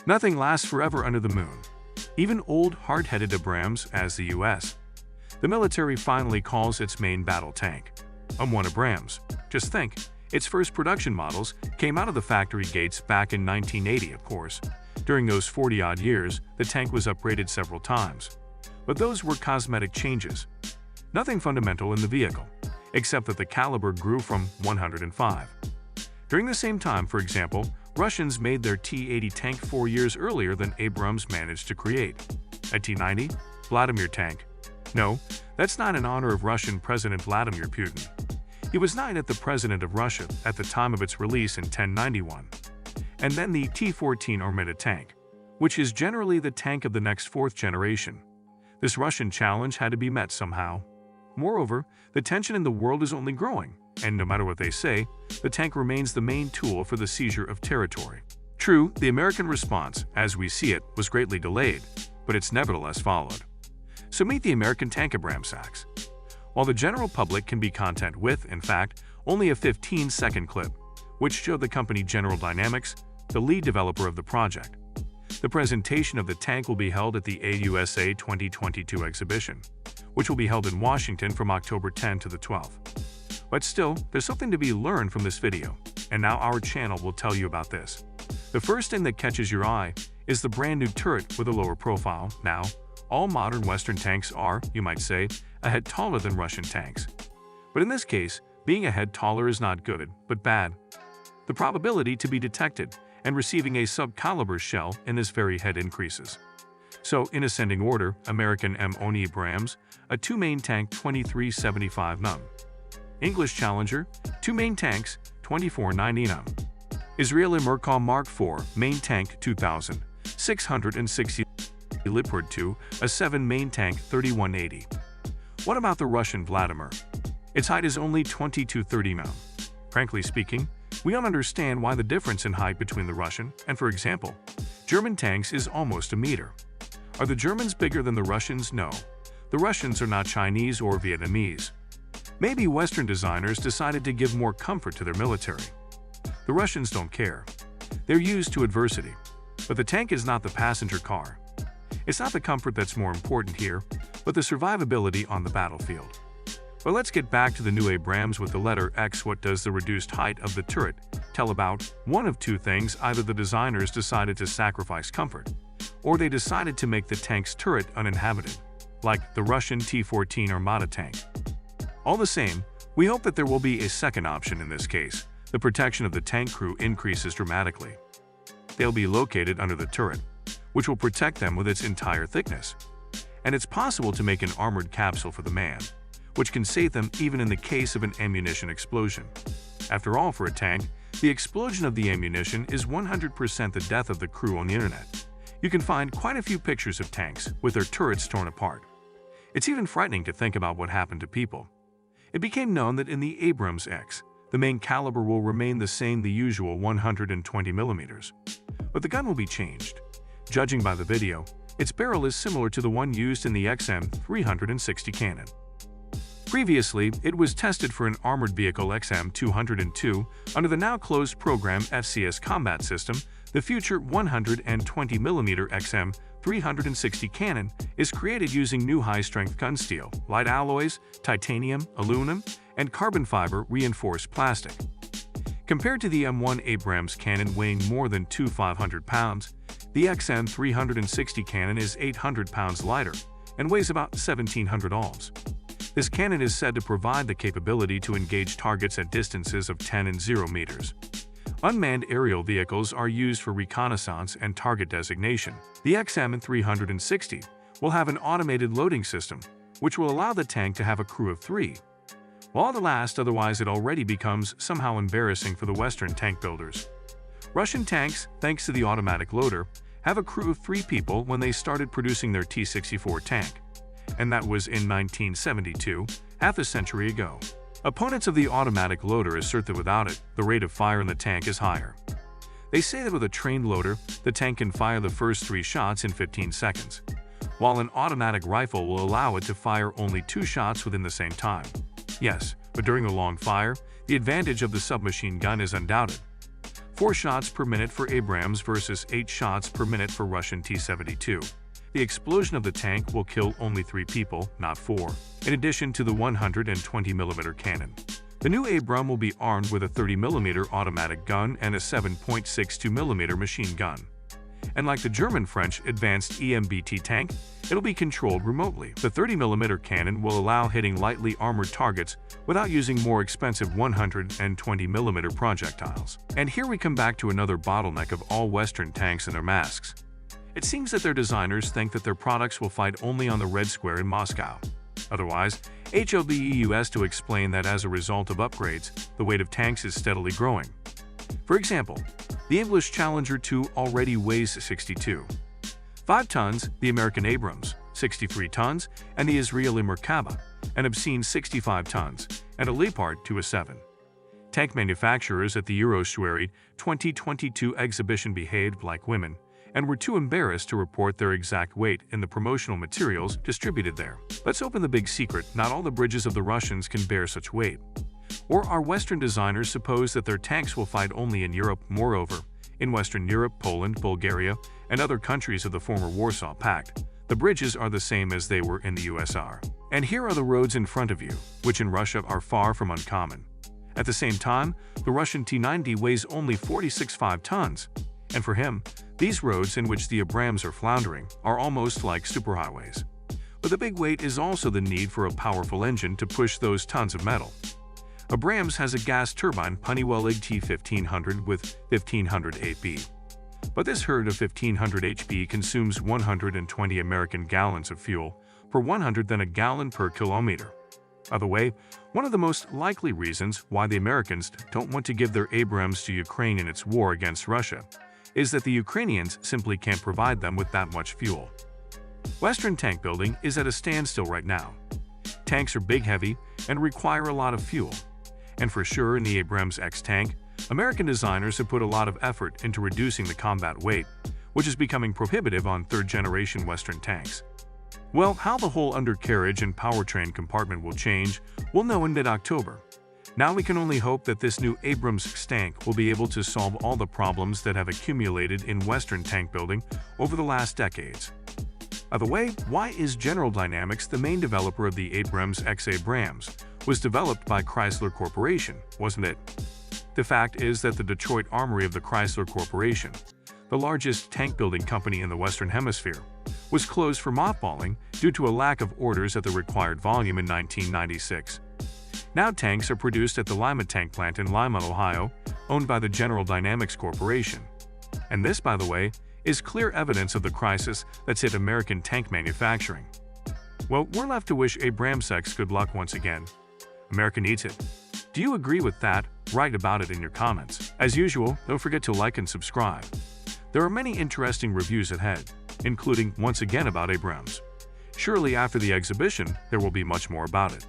Nothing lasts forever under the moon. Even old, hard-headed Abrams as the U.S. The military finally calls its main battle tank M1 Abrams. Just think, its first production models came out of the factory gates back in 1980, of course. During those 40-odd years, the tank was upgraded several times. But those were cosmetic changes. Nothing fundamental in the vehicle, except that the caliber grew from 105. During the same time, for example, Russians made their T-80 tank 4 years earlier than Abrams managed to create. A T-90? Vladimir tank. No, that's not in honor of Russian President Vladimir Putin. He was not yet the president of Russia at the time of its release in 1091. And then the T-14 Armata tank, which is generally the tank of the next fourth generation. This Russian challenge had to be met somehow. Moreover, the tension in the world is only growing, and no matter what they say, the tank remains the main tool for the seizure of territory. True, the American response, as we see it, was greatly delayed, but it's nevertheless followed. So meet the American tank AbramsX. While the general public can be content with, in fact, only a 15-second clip, which showed the company General Dynamics, the lead developer of the project. The presentation of the tank will be held at the AUSA 2022 exhibition, which will be held in Washington from October 10 to the 12th. But still, there's something to be learned from this video, and now our channel will tell you about this. The first thing that catches your eye is the brand new turret with a lower profile. Now, all modern Western tanks are, you might say, a head taller than Russian tanks. But in this case, being a head taller is not good, but bad. The probability to be detected and receiving a sub-caliber shell in this very head increases. So, in ascending order, American M1 Abrams, a two-main tank 2375 nm. English Challenger, two main tanks 2490 nm. Israeli Merkal Mark IV, main tank 2660 Leopard 2, a 7-main tank 3180. What about the Russian Vladimir? Its height is only 2230 nm. Frankly speaking, we don't understand why the difference in height between the Russian and, for example, German tanks is almost a meter. Are the Germans bigger than the Russians? No. The Russians are not Chinese or Vietnamese. Maybe Western designers decided to give more comfort to their military. The Russians don't care. They're used to adversity. But the tank is not the passenger car. It's not the comfort that's more important here, but the survivability on the battlefield. But let's get back to the new Abrams with the letter X. What does the reduced height of the turret tell about? One of two things: either the designers decided to sacrifice comfort, or they decided to make the tank's turret uninhabited, like the Russian T-14 Armata tank. All the same, we hope that there will be a second option in this case. The protection of the tank crew increases dramatically. They'll be located under the turret, which will protect them with its entire thickness. And it's possible to make an armored capsule for the man, which can save them even in the case of an ammunition explosion. After all, for a tank, the explosion of the ammunition is 100% the death of the crew on the internet. You can find quite a few pictures of tanks with their turrets torn apart. It's even frightening to think about what happened to people. It became known that in the AbramsX, the main caliber will remain the same, the usual 120 mm. But the gun will be changed. Judging by the video, its barrel is similar to the one used in the XM360 cannon. Previously, it was tested for an armored vehicle XM202 under the now-closed program FCS combat system. The future 120mm XM360 cannon is created using new high-strength gun steel, light alloys, titanium, aluminum, and carbon fiber reinforced plastic. Compared to the M1 Abrams cannon weighing more than 500 pounds, the XM360 cannon is 800 pounds lighter and weighs about 1,700 ohms. This cannon is said to provide the capability to engage targets at distances of 10 and 0 meters. Unmanned aerial vehicles are used for reconnaissance and target designation. The XM360 will have an automated loading system, which will allow the tank to have a crew of 3. While the last, otherwise it already becomes somehow embarrassing for the Western tank builders. Russian tanks, thanks to the automatic loader, have a crew of 3 people when they started producing their T-64 tank. And that was in 1972, half a century ago. Opponents of the automatic loader assert that without it, the rate of fire in the tank is higher. They say that with a trained loader, the tank can fire the first 3 shots in 15 seconds, while an automatic rifle will allow it to fire only 2 shots within the same time. Yes, but during the long fire, the advantage of the submachine gun is undoubted. 4 shots per minute for Abrams versus 8 shots per minute for Russian T-72. The explosion of the tank will kill only 3 people, not 4, in addition to the 120mm cannon. The new Abram will be armed with a 30mm automatic gun and a 7.62mm machine gun. And like the German-French advanced EMBT tank, it'll be controlled remotely. The 30mm cannon will allow hitting lightly armored targets without using more expensive 120mm projectiles. And here we come back to another bottleneck of all Western tanks and their masks. It seems that their designers think that their products will fight only on the Red Square in Moscow. Otherwise, HOBE has to explain that as a result of upgrades, the weight of tanks is steadily growing. For example, the English Challenger 2 already weighs 62.5 tons, the American Abrams, 63 tons, and the Israeli Merkava, an obscene 65 tons, and a Leopard 2A7. Tank manufacturers at the Euroshuari 2022 exhibition behaved like women and were too embarrassed to report their exact weight in the promotional materials distributed there. Let's open the big secret: not all the bridges of the Russians can bear such weight. Or are Western designers suppose that their tanks will fight only in Europe? Moreover, in Western Europe, Poland, Bulgaria, and other countries of the former Warsaw Pact, the bridges are the same as they were in the USSR. And here are the roads in front of you, which in Russia are far from uncommon. At the same time, the Russian T-90 weighs only 46.5 tons, and for him, these roads in which the Abrams are floundering are almost like superhighways. But the big weight is also the need for a powerful engine to push those tons of metal. Abrams has a gas turbine Honeywell IG T1500 with 1500 HP. But this herd of 1500 HP consumes 120 American gallons of fuel per 100 than a gallon per kilometer. By the way, one of the most likely reasons why the Americans don't want to give their Abrams to Ukraine in its war against Russia is that the Ukrainians simply can't provide them with that much fuel. Western tank building is at a standstill right now. Tanks are big, heavy, and require a lot of fuel. And for sure in the AbramsX tank, American designers have put a lot of effort into reducing the combat weight, which is becoming prohibitive on third-generation Western tanks. Well, how the whole undercarriage and powertrain compartment will change, we'll know in mid-October. Now we can only hope that this new AbramsX tank will be able to solve all the problems that have accumulated in Western tank building over the last decades. By the way, why is General Dynamics the main developer of the AbramsX? Abrams was developed by Chrysler Corporation, wasn't it? The fact is that the Detroit Armory of the Chrysler Corporation, the largest tank building company in the Western Hemisphere, was closed for mothballing due to a lack of orders at the required volume in 1996. Now tanks are produced at the Lima Tank Plant in Lima, Ohio, owned by the General Dynamics Corporation. And this, by the way, is clear evidence of the crisis that's hit American tank manufacturing. Well, we're left to wish AbramsX good luck once again. America needs it. Do you agree with that? Write about it in your comments. As usual, don't forget to like and subscribe. There are many interesting reviews ahead, including once again about Abrams. Surely after the exhibition, there will be much more about it.